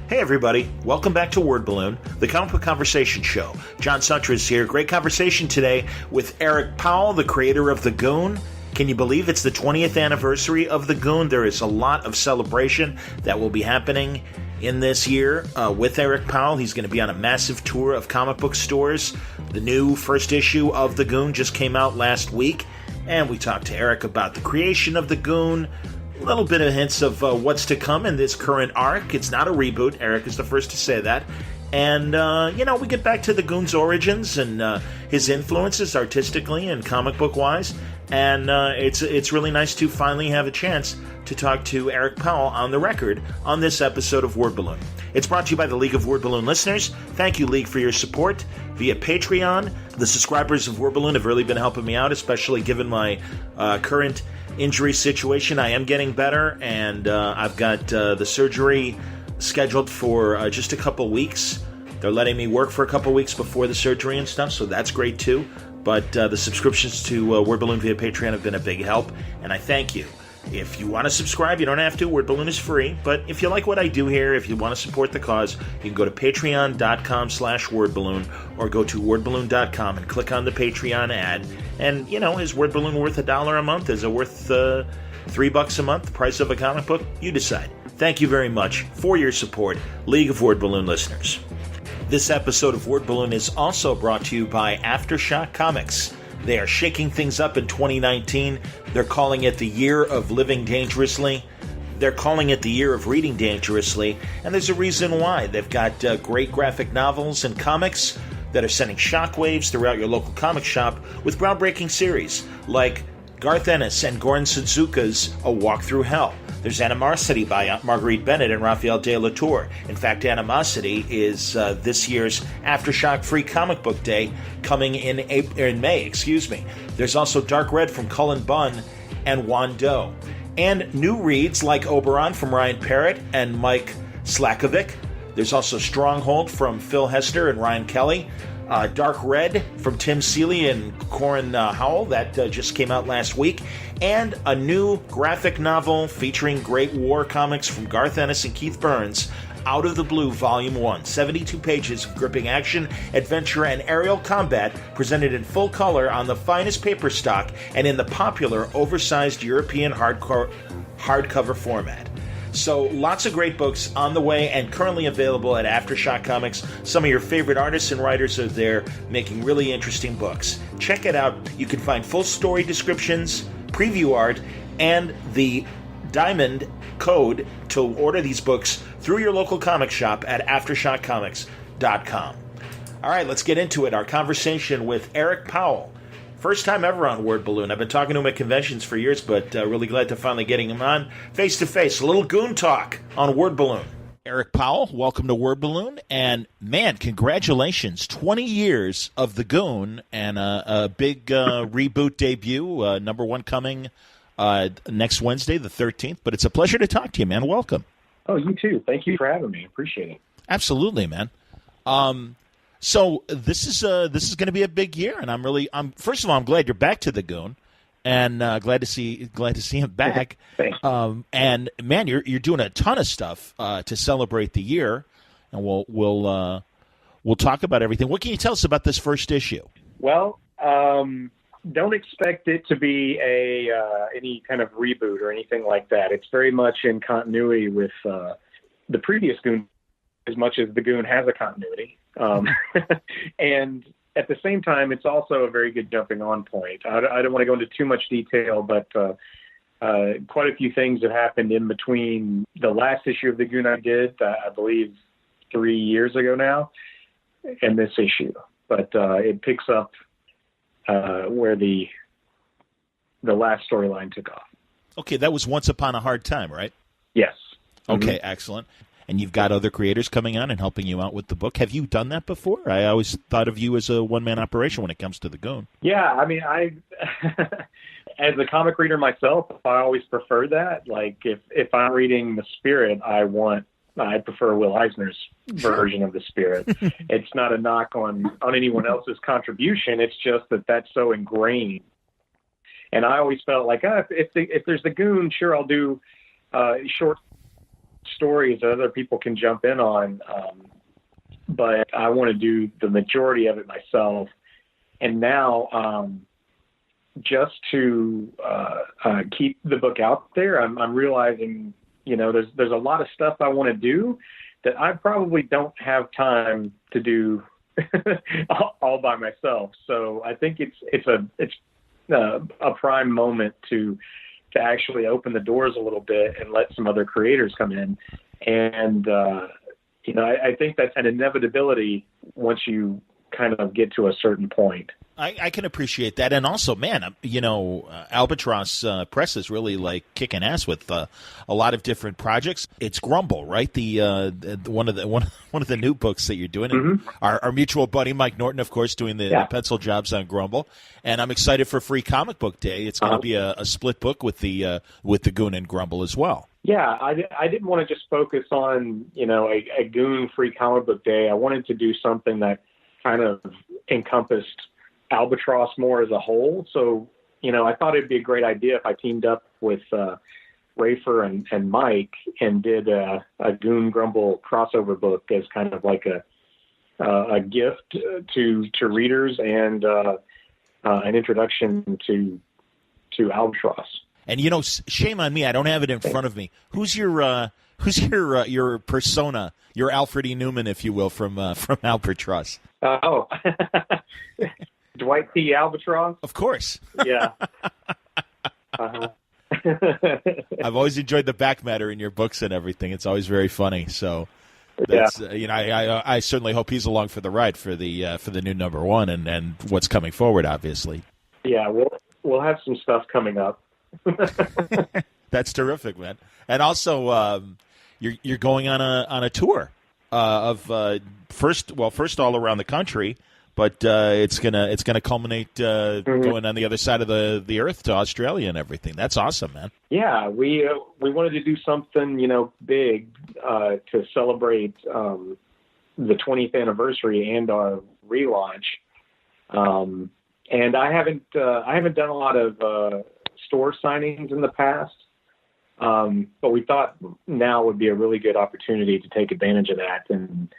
Hey everybody, welcome back to Word Balloon, the comic book conversation show. John Sutter is here. Great conversation today with Eric Powell, the creator of the Goon. Can you believe it's the 20th anniversary of the Goon? There is a lot of celebration that will be happening in this year with Eric Powell. He's going to be on a massive tour of comic book stores. The new first issue of the Goon just came out last week, and we talked to Eric about the creation of the Goon, a little bit of hints of what's to come in this current arc. It's not a reboot. Eric is the first to say that. And, we get back to the Goon's origins and his influences artistically and comic book-wise. And it's really nice to finally have a chance to talk to Eric Powell on the record on this episode of Word Balloon. It's brought to you by the League of Word Balloon listeners. Thank you, League, for your support via Patreon. The subscribers of Word Balloon have really been helping me out, especially given my current injury situation. I am getting better, and I've got the surgery scheduled for just a couple weeks. They're letting me work for a couple weeks before the surgery and stuff, so that's great too. But the subscriptions to Word Balloon via Patreon have been a big help, and I thank you. If you want to subscribe, you don't have to. Word Balloon is free. But if you like what I do here, if you want to support the cause, you can go to patreon.com/wordballoon or go to wordballoon.com and click on the Patreon ad. And, is Word Balloon worth $1 a month? Is it worth $3 a month, the price of a comic book? You decide. Thank you very much for your support, League of Word Balloon listeners. This episode of Word Balloon is also brought to you by Aftershock Comics. They are shaking things up in 2019. They're calling it the year of living dangerously. They're calling it the year of reading dangerously. And there's a reason why. They've got great graphic novels and comics that are sending shockwaves throughout your local comic shop with groundbreaking series like Garth Ennis and Goran Sudzuka's A Walk Through Hell. There's Animosity by Marguerite Bennett and Raphael de la Tour. In fact, Animosity is this year's Aftershock Free Comic Book Day coming in May. There's also Dark Red from Cullen Bunn and Juan Doe. And new reads like Oberon from Ryan Parrott and Mike Slakovic. There's also Stronghold from Phil Hester and Ryan Kelly. Dark Red from Tim Seeley and Corin Howell, that just came out last week, and a new graphic novel featuring great war comics from Garth Ennis and Keith Burns, Out of the Blue Volume 1, 72 pages of gripping action, adventure, and aerial combat presented in full color on the finest paper stock and in the popular oversized European hardcover format. So lots of great books on the way and currently available at Aftershock Comics. Some of your favorite artists and writers are there making really interesting books. Check it out. You can find full story descriptions, preview art, and the diamond code to order these books through your local comic shop at aftershockcomics.com. All right, let's get into it. Our conversation with Eric Powell. First time ever on Word Balloon. I've been talking to him at conventions for years, but really glad to finally getting him on face-to-face. A little Goon talk on Word Balloon. Eric Powell, welcome to Word Balloon. And, man, congratulations. 20 years of the Goon and a big reboot debut, number one coming next Wednesday, the 13th. But it's a pleasure to talk to you, man. Welcome. Oh, you too. Thank you for having me. Appreciate it. Absolutely, man. So this is going to be a big year, and I'm first of all, I'm glad you're back to the Goon, and glad to see him back. Thanks. And man, you're doing a ton of stuff to celebrate the year, and we'll talk about everything. What can you tell us about this first issue? Well, don't expect it to be any kind of reboot or anything like that. It's very much in continuity with the previous Goon, as much as the Goon has a continuity. And at the same time, it's also a very good jumping on point. I don't want to go into too much detail, but quite a few things have happened in between the last issue of the Goon I did, I believe 3 years ago now, and this issue. But it picks up where the last storyline took off. Okay, that was Once Upon a Hard Time, right? Yes. Okay, excellent. And you've got other creators coming on and helping you out with the book. Have you done that before? I always thought of you as a one-man operation when it comes to the Goon. Yeah, I mean, as a comic reader myself, I always prefer that. Like, if I'm reading The Spirit, I prefer Will Eisner's version of The Spirit. It's not a knock on anyone else's contribution. It's just that that's so ingrained. And I always felt like, if there's the Goon, sure, I'll do short stories that other people can jump in on, but I want to do the majority of it myself. And now, just to keep the book out there, I'm realizing, there's a lot of stuff I want to do that I probably don't have time to do all by myself. So I think it's a prime moment to actually open the doors a little bit and let some other creators come in. And, I think that's an inevitability once you kind of get to a certain point. I can appreciate that, and also, man, Albatross Press is really like kicking ass with a lot of different projects. It's Grumble, right? The one of the new books that you're doing. Mm-hmm. Our mutual buddy Mike Norton, of course, doing the pencil jobs on Grumble, and I'm excited for Free Comic Book Day. It's going to be a split book with the Goon and Grumble as well. Yeah, I didn't want to just focus on a Goon Free Comic Book Day. I wanted to do something that kind of encompassed Albatross more as a whole. So, I thought it'd be a great idea if I teamed up with Rafer and Mike and did a Goon Grumble crossover book as kind of like a gift to readers and an introduction to Albatross. And shame on me, I don't have it in front of me. Who's your persona, your Alfred E. Newman, if you will, from Albatross? Dwight P. Albatross? Of course. Yeah. Uh-huh. I've always enjoyed the back matter in your books and everything. It's always very funny. So, that's, I certainly hope he's along for the ride for the new number one and what's coming forward. Obviously. Yeah, we'll have some stuff coming up. That's terrific, man. And also, you're going on a tour of first all around the country. But it's gonna culminate going on the other side of the earth to Australia and everything. That's awesome, man. Yeah, we wanted to do something big to celebrate the 20th anniversary and our relaunch. And I haven't done a lot of store signings in the past, but we thought now would be a really good opportunity to take advantage of that and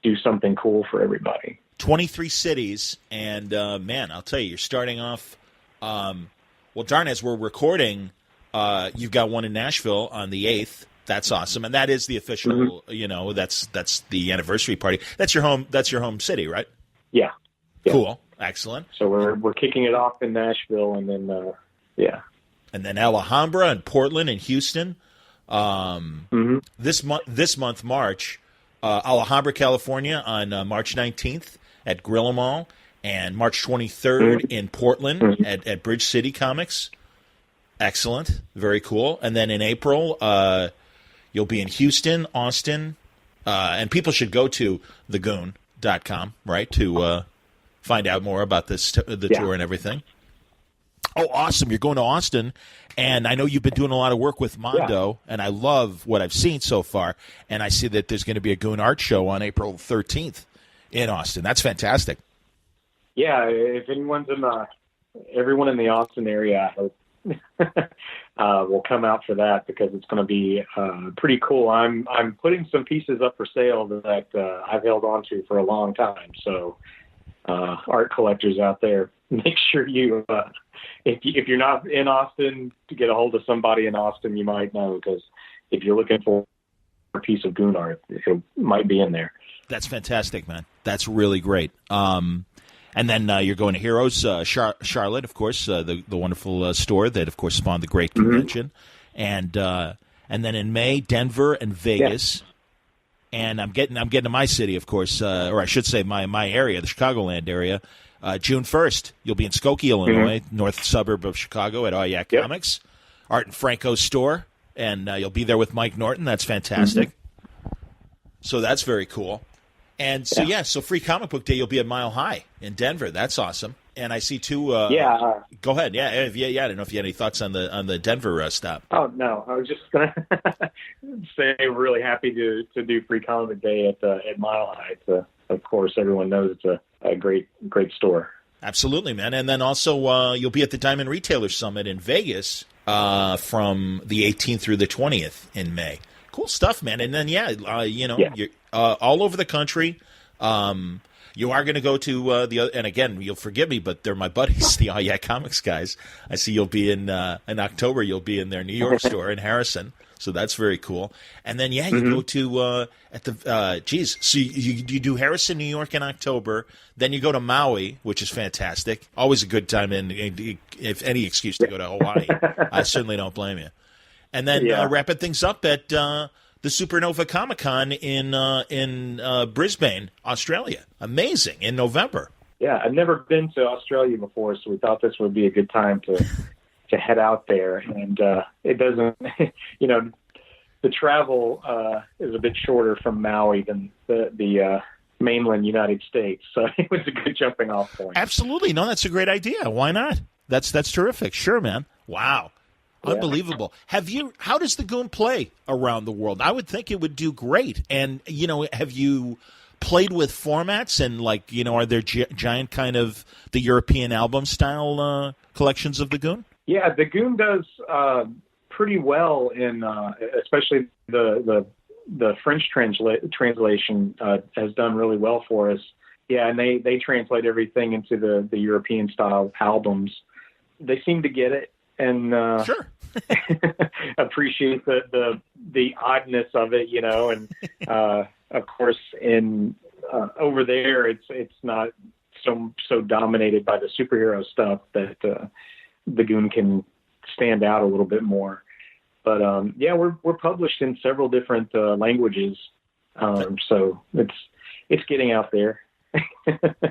do something cool for everybody. 23 cities, and man, I'll tell you, you're starting off. Darn, as we're recording, you've got one in Nashville on the 8th. That's awesome, and that is the official. Mm-hmm. That's the anniversary party. That's your home. That's your home city, right? Yeah. Cool. Excellent. So we're kicking it off in Nashville, and then and then Alhambra and Portland and Houston. Mm-hmm. This month, March. Alhambra, California on March 19th at Gorilla Mall, and March 23rd in Portland at Bridge City Comics. Excellent. Very cool. And then in April, you'll be in Houston, Austin, and people should go to thegoon.com, right, to find out more about the tour and everything. Oh, awesome. You're going to Austin, and I know you've been doing a lot of work with Mondo, and I love what I've seen so far, and I see that there's going to be a Goon Art Show on April 13th in Austin. That's fantastic. Yeah, if everyone in the Austin area, I hope, will come out for that because it's going to be pretty cool. I'm putting some pieces up for sale that I've held on to for a long time, so art collectors out there, make sure you if you're not in Austin, to get a hold of somebody in Austin you might know, because if you're looking for a piece of Goon art, it might be in there. That's fantastic, man. That's really great. And then you're going to Heroes, Charlotte, of course, the wonderful store that, of course, spawned the great convention, and then in May, Denver and Vegas. Yeah. And I'm getting to my city, of course, or I should say my area, the Chicagoland area. June 1st, you'll be in Skokie, Illinois, north suburb of Chicago at Oyak Comics, Art and Franco's store, and you'll be there with Mike Norton. That's fantastic. So that's very cool. And so, so Free Comic Book Day, you'll be at Mile High in Denver. That's awesome. And I see two. Go ahead. Yeah, I don't know if you had any thoughts on the Denver stop. Oh no, I was just gonna say we're really happy to do Free Comic Day at Mile High. It's of course, everyone knows it's a great store. Absolutely, man. And then also you'll be at the Diamond Retailer Summit in Vegas from the 18th through the 20th in May. Cool stuff, man. And then, you're all over the country. You are going to go to the other, and again, you'll forgive me, but they're my buddies, the All Yeah Comics guys. I see you'll be in October. You'll be in their New York store in Harrison, so that's very cool. And then, you go to so you do Harrison, New York in October. Then you go to Maui, which is fantastic. Always a good time, if any excuse to go to Hawaii. I certainly don't blame you. And then wrapping things up at the Supernova Comic-Con in Brisbane, Australia. Amazing, in November. Yeah, I've never been to Australia before, so we thought this would be a good time to head out there. And it doesn't, the travel is a bit shorter from Maui than the mainland United States, so it was a good jumping off point. Absolutely. No, that's a great idea. Why not? That's terrific. Sure, man. Wow. Unbelievable. How does the Goon play around the world? I would think it would do great. And, have you played with formats and are there giant kind of the European album style collections of the Goon? Yeah, the Goon does pretty well in, especially the French translation has done really well for us. Yeah. And they translate everything into the European style albums. They seem to get it. And sure. appreciate the oddness of it, and of course in over there it's not so dominated by the superhero stuff that the Goon can stand out a little bit more. But we're published in several different languages, so it's getting out there.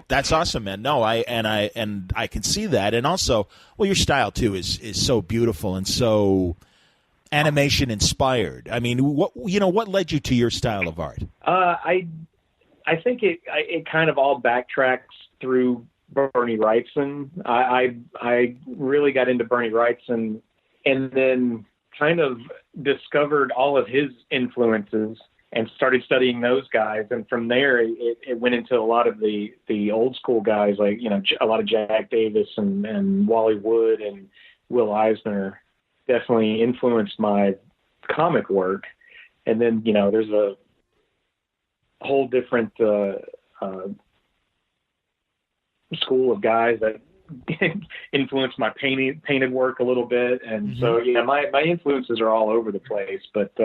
That's awesome, man. No, I can see that, and also, your style too is so beautiful and so animation inspired. I mean, what led you to your style of art? I think it kind of all backtracks through Bernie Wrightson. I really got into Bernie Wrightson, and then kind of discovered all of his influences and started studying those guys. And from there, it went into a lot of the old school guys, like, a lot of Jack Davis and Wally Wood and Will Eisner definitely influenced my comic work. And then, there's a whole different school of guys that influenced my painted work a little bit. And so, my influences are all over the place, but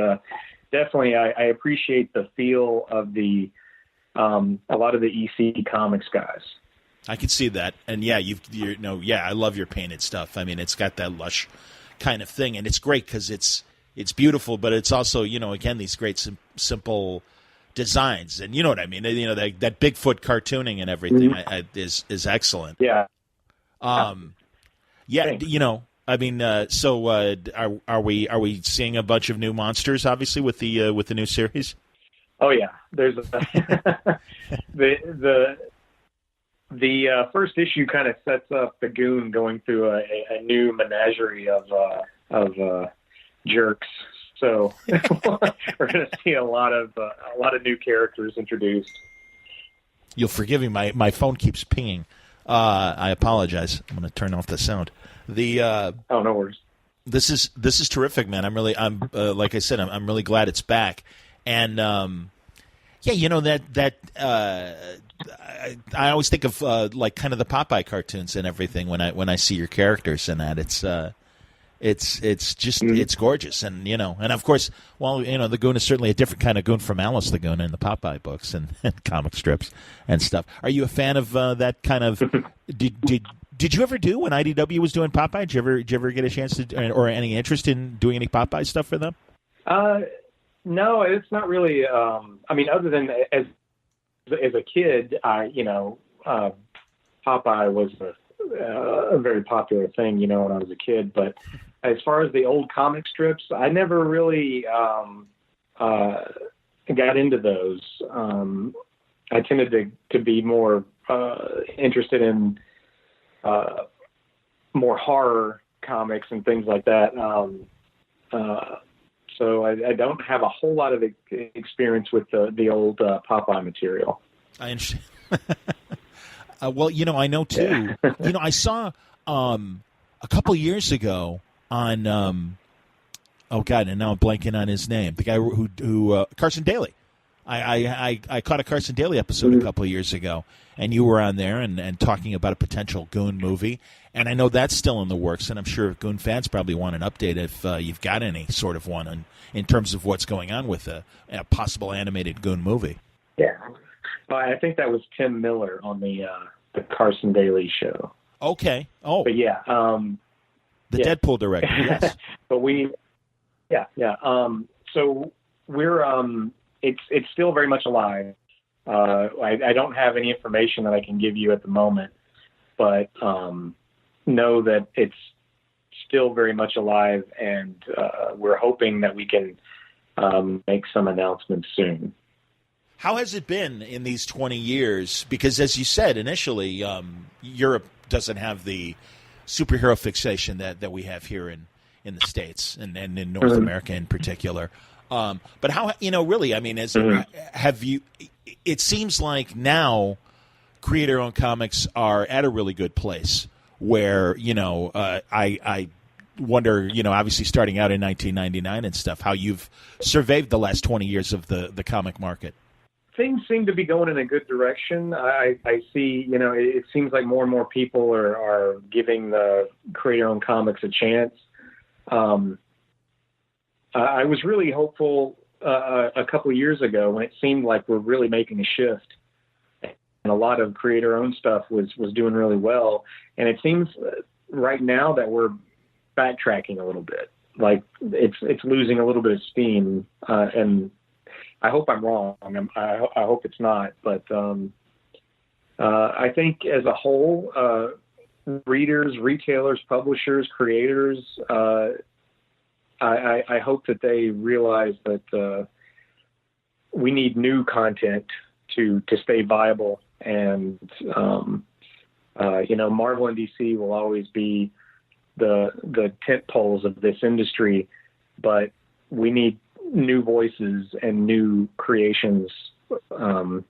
definitely I appreciate the feel of a lot of the EC Comics guys. I can see that. And I love your painted stuff. I mean, it's got that lush kind of thing, and it's great because it's beautiful, but it's also, again, these great simple designs, and you know what I mean. That Bigfoot cartooning and everything is excellent. Yeah. I mean, so are we seeing a bunch of new monsters? Obviously, with the new series. Oh yeah, there's the first issue kind of sets up the Goon going through a new menagerie of jerks. So we're going to see a lot of new characters introduced. You'll forgive me. My phone keeps pinging. I apologize. I'm going to turn off the sound. No worries. This is terrific, man. I'm like I said, I'm really glad it's back. And I always think of like kind of the Popeye cartoons and everything when I see your characters and that. It's just it's gorgeous, and and of course, the Goon is certainly a different kind of Goon from Alice the Goon in the Popeye books and comic strips and stuff. Are you a fan of that kind of? Did you ever do when IDW was doing Popeye? Did you ever get a chance to, or any interest in doing any Popeye stuff for them? No, it's not really. I mean, other than as a kid, Popeye was a very popular thing, when I was a kid. But as far as the old comic strips, I never really got into those. I tended to be more interested in more horror comics and things like that. So I don't have a whole lot of experience with the old Popeye material. I understand. Well, I know too. I saw a couple years ago on oh God, and now I'm blanking on his name. The guy who Carson Daly. I caught a Carson Daly episode a couple of years ago, and you were on there and talking about a potential Goon movie. And I know that's still in the works, and I'm sure Goon fans probably want an update if you've got any sort of one in terms of what's going on with a possible animated Goon movie. Yeah. I think that was Tim Miller on the Carson Daly show. Okay. Oh. But yeah. The Deadpool director, yes. But so we're, it's still very much alive. I don't have any information that I can give you at the moment, but know that it's still very much alive, and we're hoping that we can make some announcements soon. How has it been in these 20 years? Because as you said initially, Europe doesn't have the superhero fixation that we have here in the States and in North America in particular. But how, really, I mean, have you, it seems like now creator-owned comics are at a really good place where, I wonder, obviously starting out in 1999 and stuff, how you've surveyed the last 20 years of the comic market. Things seem to be going in a good direction. I see, it seems like more and more people are giving the creator-owned comics a chance. I was really hopeful a couple of years ago when it seemed like we're really making a shift, and a lot of creator-owned stuff was doing really well. And it seems right now that we're backtracking a little bit, like it's losing a little bit of steam. And I hope I'm wrong. I hope it's not, but I think as a whole, readers, retailers, publishers, creators, I hope that they realize that we need new content to stay viable. And, Marvel and DC will always be the tent poles of this industry, but we need new voices and new creations.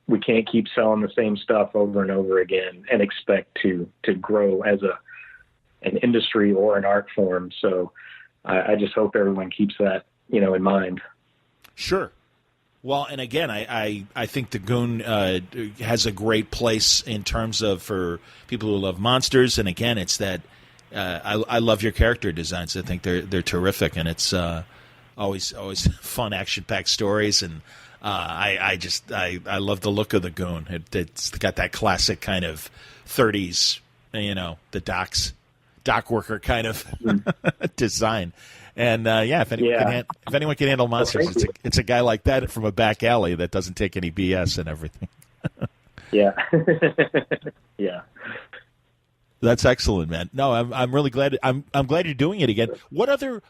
We can't keep selling the same stuff over and over again and expect to grow as an industry or an art form. So I just hope everyone keeps that, in mind. Sure. Well, and again, I think the Goon has a great place in terms of for people who love monsters. And again, it's that I love your character designs. I think they're terrific, and it's always fun, action-packed stories. And I love the look of the Goon. It's got that classic kind of 30s, the dock worker kind of design. And if anyone can handle monsters, it's a guy like that from a back alley that doesn't take any BS and everything. Yeah. Yeah. That's excellent, man. No, I'm really glad. I'm glad you're doing it again. What other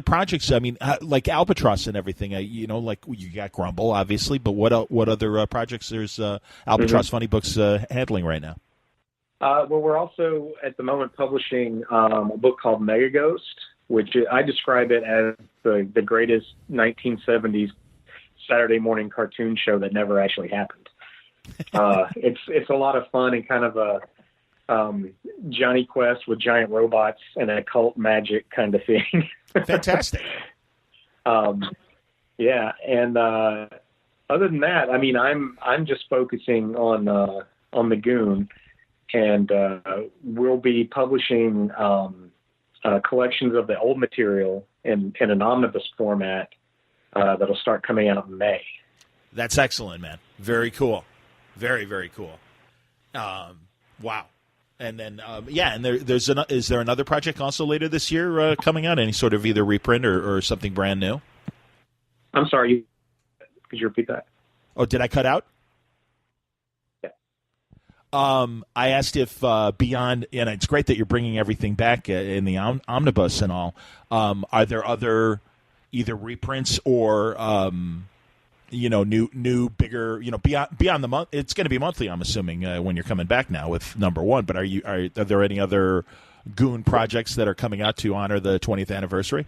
projects? I mean, like Albatross and everything. Like you got Grumble, obviously, but what other projects there's Albatross Funny Books handling right now? Well, we're also at the moment publishing a book called Mega Ghost, which I describe it as the greatest 1970s Saturday morning cartoon show that never actually happened. It's a lot of fun and kind of a Johnny Quest with giant robots and occult magic kind of thing. Fantastic. Yeah, and other than that, I mean, I'm just focusing on the Goon. And we'll be publishing collections of the old material in an omnibus format that'll start coming out in May. That's excellent, man. Very cool. Very, very cool. Wow. And then, is there another project also later this year coming out? Any sort of either reprint or something brand new? I'm sorry. Could you repeat that? Oh, did I cut out? I asked if beyond, and it's great that you're bringing everything back in the omnibus and all. Are there other either reprints or new bigger beyond the month? It's going to be monthly, I'm assuming, when you're coming back now with number one. But are there any other Goon projects that are coming out to honor the 20th anniversary?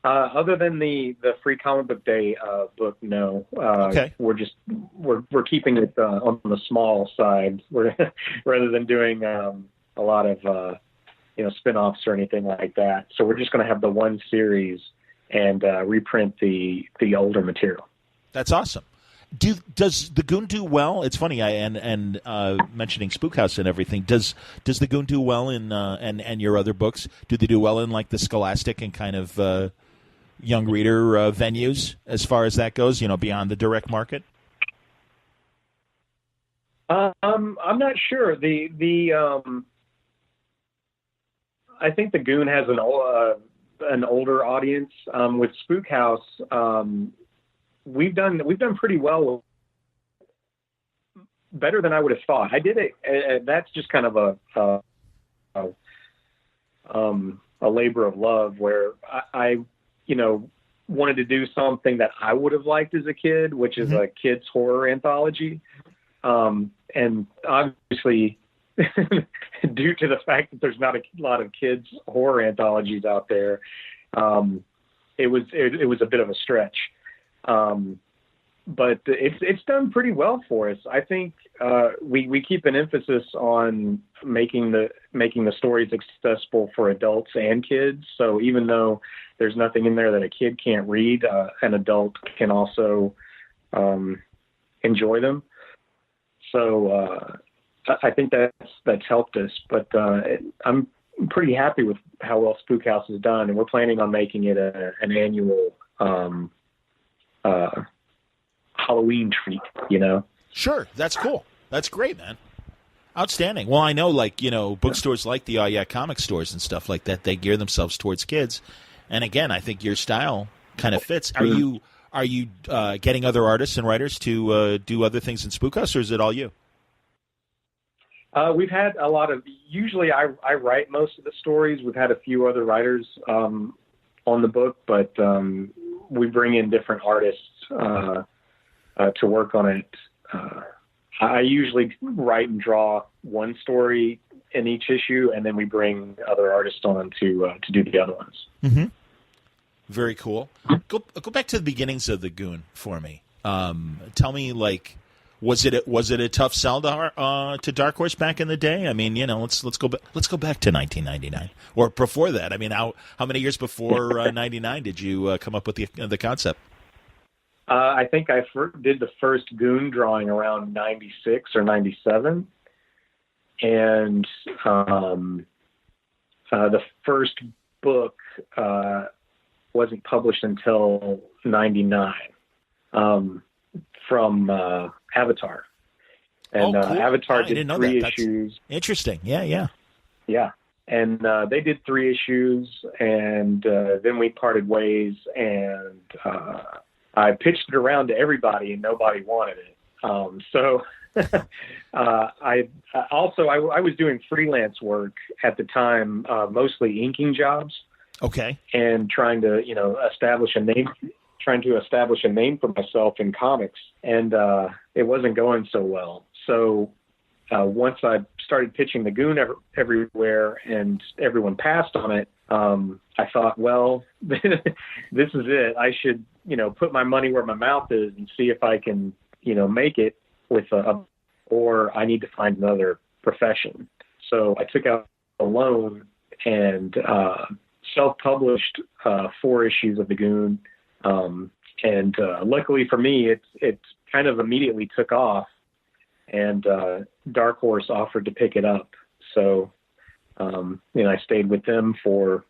Other than the Free Comic Book Day book, no. Okay. We're keeping it on the small side, rather than doing a lot of spin-offs or anything like that. So we're just going to have the one series and reprint the older material. That's awesome. Does the Goon do well? It's funny, and mentioning Spook House and everything. Does the Goon do well in and your other books? Do they do well in like the Scholastic and kind of young reader venues as far as that goes? Beyond the direct market. I'm not sure. I think the Goon has an older audience. With Spook House, we've done pretty well, better than I would have thought. I did it. That's just kind of a labor of love, where I wanted to do something that I would have liked as a kid, which is a kids horror anthology. And obviously, due to the fact that there's not a lot of kids horror anthologies out there, it was a bit of a stretch. But it's done pretty well for us. I think we keep an emphasis on making the stories accessible for adults and kids. So even though there's nothing in there that a kid can't read, an adult can also enjoy them. So I think that's helped us. But I'm pretty happy with how well Spook House is done, and we're planning on making it an annual Halloween treat, Sure. That's cool. That's great, man. Outstanding. Well, I know, bookstores like the Yeah comic stores and stuff like that, they gear themselves towards kids. And again, I think your style kind of fits. Are you getting other artists and writers to do other things in Spook House, or is it all you? We've had a lot of, usually I write most of the stories. We've had a few other writers on the book, but we bring in different artists to work on it. I usually write and draw one story in each issue, and then we bring other artists on to do the other ones. Mm-hmm. Very cool. Go back to the beginnings of the Goon for me. Tell me, was it a tough sell to Dark Horse back in the day? I mean, let's go back to 1999 or before that. I mean, how many years before 99 did you come up with the concept? I think I did the first Goon drawing around 96 or 97, and the first book wasn't published until 99 from Avatar. And cool. Avatar did 3 issues. Interesting. Yeah. Yeah. And they did 3 issues, and then we parted ways, and I pitched it around to everybody, and nobody wanted it. So I was doing freelance work at the time, mostly inking jobs. Okay. And trying to establish a name for myself in comics, and it wasn't going so well. So once I started pitching the Goon everywhere and everyone passed on it, I thought, well, this is it. I should put my money where my mouth is and see if I can make it with or I need to find another profession. So I took out a loan and self-published 4 issues of the Goon. And luckily for me, it kind of immediately took off, and Dark Horse offered to pick it up. So, I stayed with them for,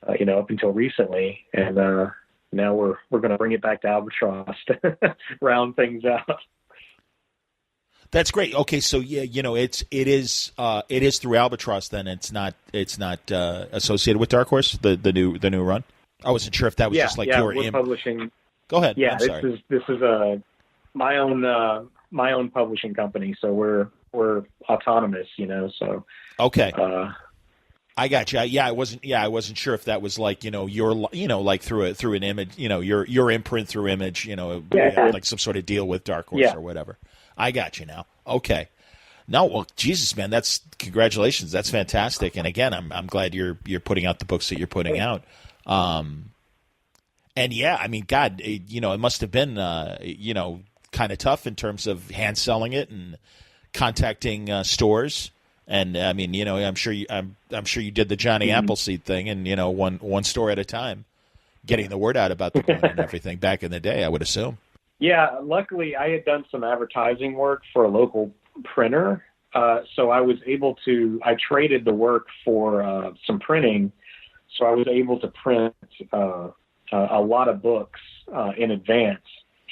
up until recently, and now we're going to bring it back to Albatross to round things out. That's great. Okay, so yeah, it is through Albatross. Then it's not associated with Dark Horse, the new run. I wasn't sure if that was just your we're publishing. Go ahead. Yeah, this is my own publishing company, so we're autonomous, So okay. I got you. Yeah, I wasn't sure if that was your through an Image, your imprint through Image, like some sort of deal with Dark Horse or whatever. I got you now. Okay. No, well, Jesus, man, congratulations. That's fantastic. And again, I'm glad you're putting out the books that you're putting out. And yeah, I mean, God, it must have been, kind of tough in terms of hand selling it and contacting stores And I mean, I'm sure you did the Johnny Appleseed thing, and one story at a time, getting the word out about the Goon and everything back in the day, I would assume. Yeah, luckily I had done some advertising work for a local printer, so I was able to. I traded the work for some printing, so I was able to print a lot of books in advance,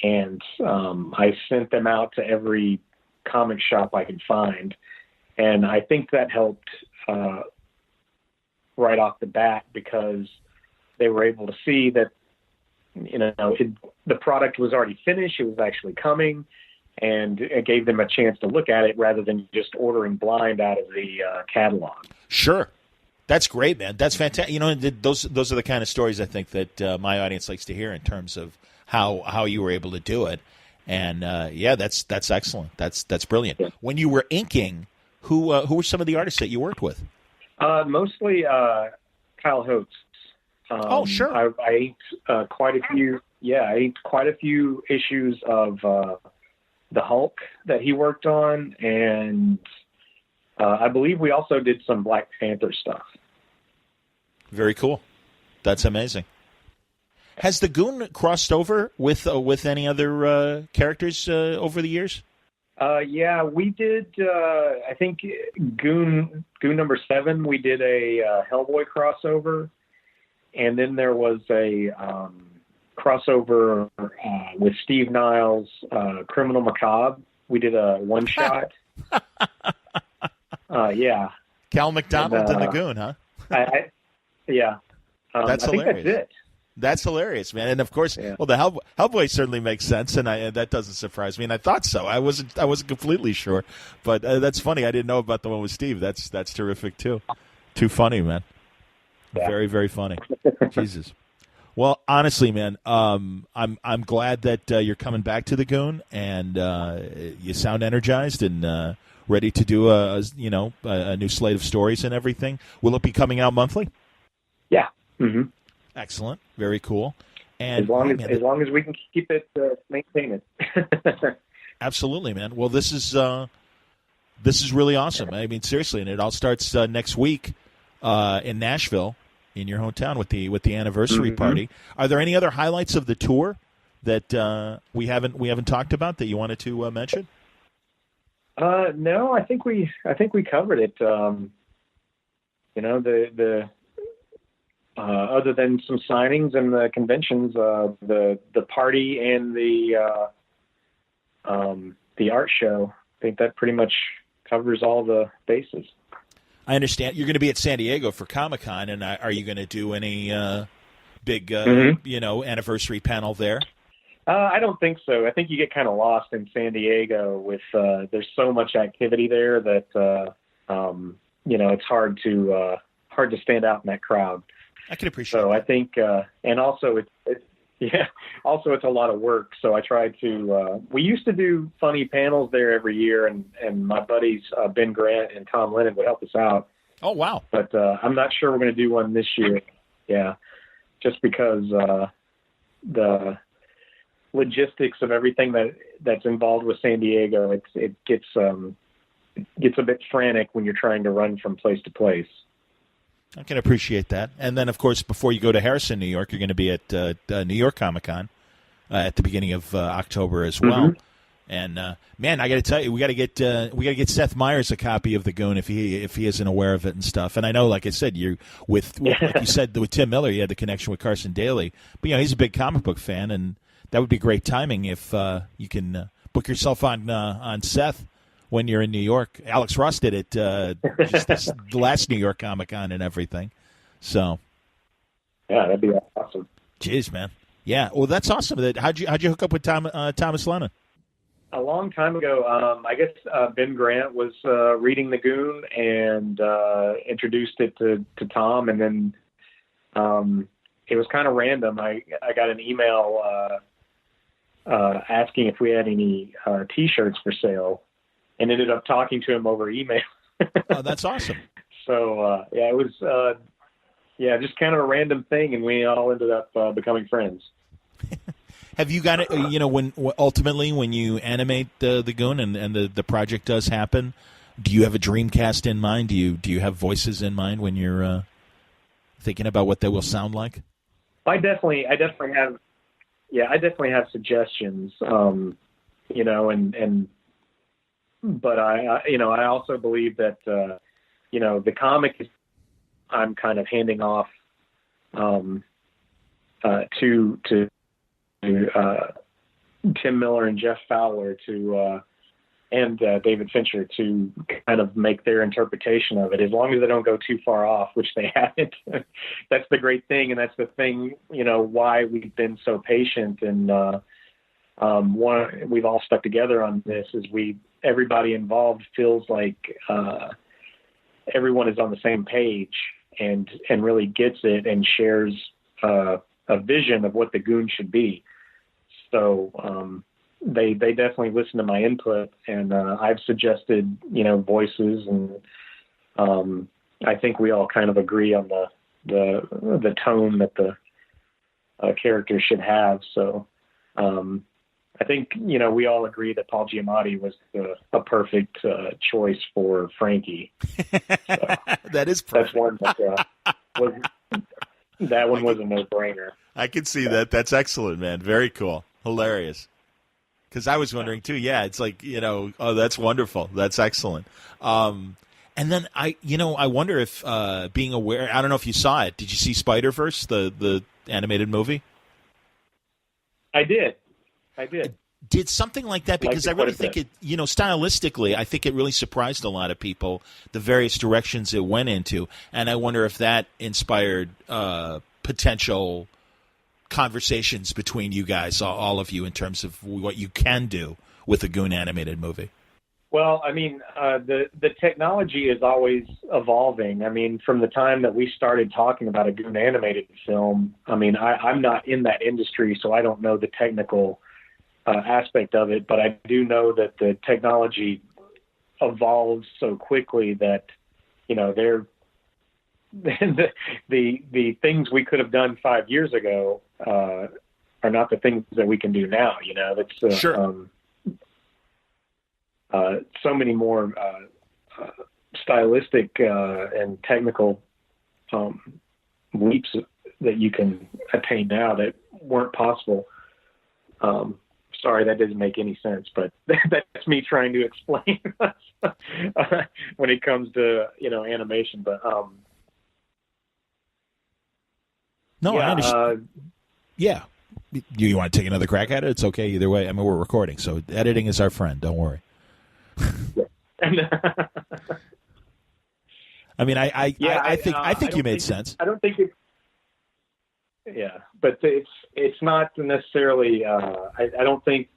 and I sent them out to every comic shop I could find. And I think that helped right off the bat, because they were able to see that, the product was already finished. It was actually coming, and it gave them a chance to look at it rather than just ordering blind out of the catalog. Sure. That's great, man. That's fantastic. Those are the kind of stories I think that my audience likes to hear in terms of how you were able to do it. And, that's excellent. That's brilliant. Yeah. When you were inking, who were some of the artists that you worked with? Mostly Kyle Holtz. Sure. I inked quite a few. Yeah, I inked quite a few issues of the Hulk that he worked on, and I believe we also did some Black Panther stuff. Very cool. That's amazing. Has the Goon crossed over with any other characters over the years? Yeah, we did. I think Goon number 7. We did a Hellboy crossover, and then there was a crossover with Steve Niles, Criminal Macabre. We did a one shot. Yeah. Cal McDonald and the Goon, huh? Yeah. That's hilarious. I think that's it. That's hilarious, man. And of course, well, the Hellboy certainly makes sense, and that doesn't surprise me. And I thought so. I wasn't completely sure, but that's funny. I didn't know about the one with Steve. That's terrific too. Too funny, man. Yeah. Very, very funny. Jesus. Well, honestly, man, I'm glad that you're coming back to the Goon, and you sound energized and ready to do a new slate of stories and everything. Will it be coming out monthly? Yeah. Mm-hmm. Excellent. Very cool. And as long as we can keep it, maintain it. Absolutely, man. Well, this is really awesome. I mean, seriously, and it all starts next week in Nashville, in your hometown, with the anniversary party. Are there any other highlights of the tour that we haven't talked about that you wanted to mention? No, I think we covered it. Other than some signings and the conventions, the party and the art show, I think that pretty much covers all the bases. I understand. You're going to be at San Diego for Comic-Con, and are you going to do any big, anniversary panel there? I don't think so. I think you get kind of lost in San Diego with there's so much activity there that it's hard to stand out in that crowd. I can appreciate. So that. I think, and also it's a lot of work. So I try to. We used to do funny panels there every year, and my buddies Ben Grant and Tom Lennon would help us out. Oh wow! But I'm not sure we're going to do one this year. Yeah, just because the logistics of everything that's involved with San Diego, it gets a bit frantic when you're trying to run from place to place. I can appreciate that. And then, of course, before you go to Harrison, New York, you're going to be at New York Comic-Con at the beginning of October as well. Mm-hmm. And man, I got to tell you, we got to get Seth Meyers a copy of the Goon if he isn't aware of it and stuff. And I know, like I said, like you said with Tim Miller, you had the connection with Carson Daly, but he's a big comic book fan, and that would be great timing if you can book yourself on Seth when you're in New York. Alex Ross did it the last New York Comic-Con and everything. So, yeah, that'd be awesome. Jeez, man. Yeah, well, that's awesome. How'd you hook up with Thomas Lennon? A long time ago. I guess Ben Grant was reading the Goon and introduced it to Tom, and then it was kind of random. I got an email asking if we had any T-shirts for sale, and ended up talking to him over email. Oh, that's awesome. So, it was, just kind of a random thing, and we all ended up becoming friends. Have you got it, when ultimately when you animate the Goon and the project does happen, Do you have a dream cast in mind? Do you have voices in mind when you're thinking about what they will sound like? I definitely have. Yeah, I definitely have suggestions. You know, but I also believe that the comic is, I'm kind of handing off to Tim Miller and Jeff Fowler and David Fincher to kind of make their interpretation of it, as long as they don't go too far off, which they haven't. That's the great thing, and that's the thing, why we've been so patient, and we've all stuck together on this, is everybody involved feels like everyone is on the same page and really gets it and shares a vision of what the Goon should be. So they definitely listen to my input, and I've suggested voices, and I think we all kind of agree on the tone that the character should have. So I think we all agree that Paul Giamatti was a perfect choice for Frankie. So that is perfect. That's one that was a no-brainer. I can see that. That's excellent, man. Very cool. Hilarious. Because I was wondering too. Yeah, it's like oh, that's wonderful. That's excellent. And then I wonder if being aware. I don't know if you saw it. Did you see Spider-Verse, the animated movie? I did. Did something like that, because I really think it, stylistically, I think it really surprised a lot of people, the various directions it went into. And I wonder if that inspired potential conversations between you guys, all of you, in terms of what you can do with a Goon animated movie. Well, I mean, the technology is always evolving. I mean, from the time that we started talking about a Goon animated film, I mean, I'm not in that industry, so I don't know the technical aspect of it, but I do know that the technology evolves so quickly that, the things we could have done 5 years ago are not the things that we can do now. That's sure. So many more stylistic and technical leaps that you can attain now that weren't possible. Sorry, that doesn't make any sense, but that's me trying to explain when it comes to animation. But no, yeah, I understand. Yeah, you want to take another crack at it? It's okay either way. I mean, we're recording, so editing is our friend. Don't worry. I mean, I think you made sense. I don't think it's. Yeah, but it's not necessarily. I don't think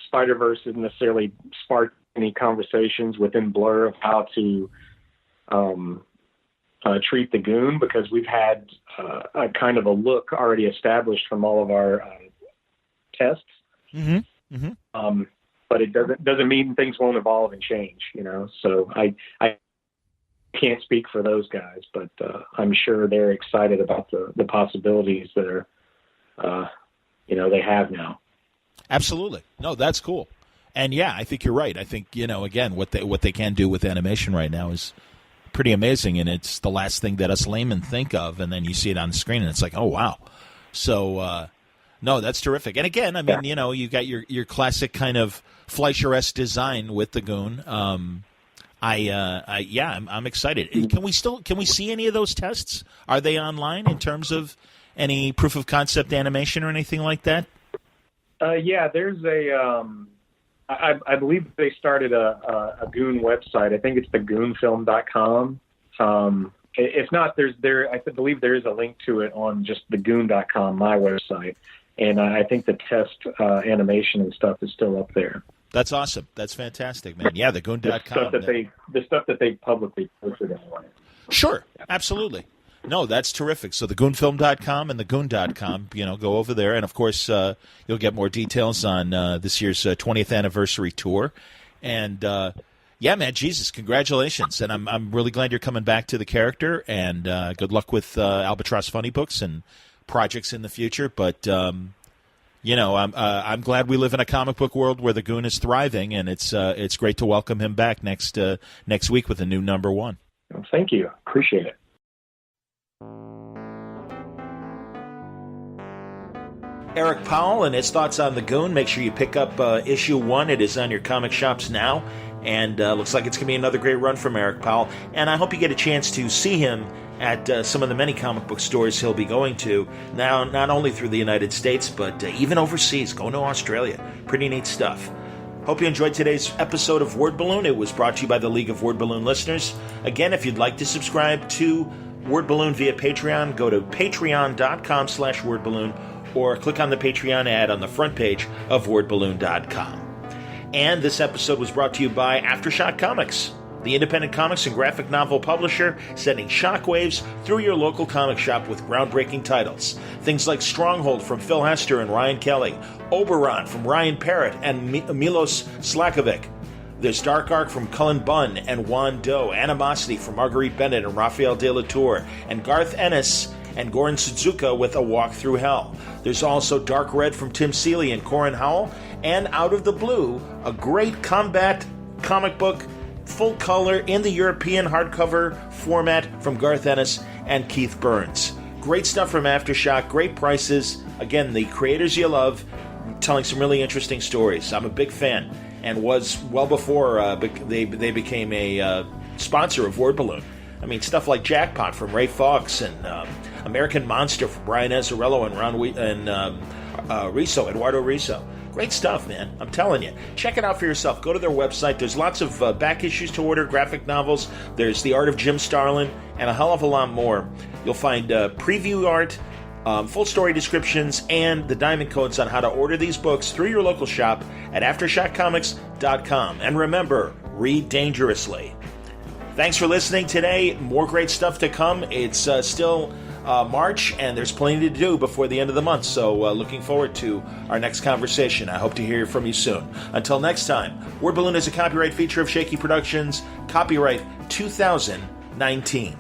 Spider-Verse has necessarily sparked any conversations within Blur of how to treat the Goon, because we've had a kind of a look already established from all of our tests. Mm-hmm. Mm-hmm. But it doesn't mean things won't evolve and change. So I can't speak for those guys, but I'm sure they're excited about the possibilities that are, they have now. Absolutely. No, that's cool. And yeah, I think you're right. I think, again, what they can do with animation right now is pretty amazing. And it's the last thing that us laymen think of. And then you see it on the screen and it's like, oh, wow. So, no, that's terrific. And again, I mean, yeah. You got your classic kind of Fleischer-esque design with the Goon. I'm excited. Can we see any of those tests? Are they online in terms of any proof of concept animation or anything like that? Yeah, there's I believe they started a Goon website. I think it's the goonfilm.com. If not, I believe there is a link to it on just the goon.com, my website. And I think the test animation and stuff is still up there. That's awesome. That's fantastic, man. Yeah, the goon.com. The stuff that they publicly posted anyway. Sure, absolutely. No, that's terrific. So the goonfilm.com and the goon.com, go over there. And, of course, you'll get more details on this year's 20th anniversary tour. And, yeah, man, Jesus, congratulations. And I'm really glad you're coming back to the character. And good luck with Albatross Funny Books and projects in the future. But, I'm glad we live in a comic book world where the Goon is thriving, and it's great to welcome him back next week with a new number one. Well, thank you. Appreciate it. Eric Powell and his thoughts on the Goon. Make sure you pick up issue 1. It is on your comic shops now, and looks like it's going to be another great run from Eric Powell. And I hope you get a chance to see him at some of the many comic book stores he'll be going to now, not only through the United States, but even overseas, going to Australia. Pretty neat stuff. Hope you enjoyed today's episode of Word Balloon. It was brought to you by the League of Word Balloon listeners. Again, if you'd like to subscribe to Word Balloon via Patreon, go to patreon.com/wordballoon or click on the Patreon ad on the front page of wordballoon.com. And this episode was brought to you by Aftershock Comics, the independent comics and graphic novel publisher sending shockwaves through your local comic shop with groundbreaking titles. Things like Stronghold from Phil Hester and Ryan Kelly, Oberon from Ryan Parrott and Milos Slakovic. There's Dark Arc from Cullen Bunn and Juan Doe, Animosity from Marguerite Bennett and Raphael De La Tour, and Garth Ennis and Goran Suzuka with A Walk Through Hell. There's also Dark Red from Tim Seeley and Corin Howell, and Out of the Blue, a great combat comic book, full color in the European hardcover format from Garth Ennis and Keith Burns. Great stuff from Aftershock, great prices. Again, the creators you love, telling some really interesting stories. I'm a big fan, and was well before they became a sponsor of Word Balloon. I mean, stuff like Jackpot from Ray Fawkes and American Monster from Brian Azzarello and Eduardo Riso. Great stuff, man. I'm telling you. Check it out for yourself. Go to their website. There's lots of back issues to order, graphic novels. There's The Art of Jim Starlin, and a hell of a lot more. You'll find preview art, full story descriptions, and the diamond codes on how to order these books through your local shop at AftershockComics.com. And remember, read dangerously. Thanks for listening today. More great stuff to come. It's still March, and there's plenty to do before the end of the month, so looking forward to our next conversation. I hope to hear from you soon. Until next time, Word Balloon is a copyright feature of Shaky Productions, copyright 2019.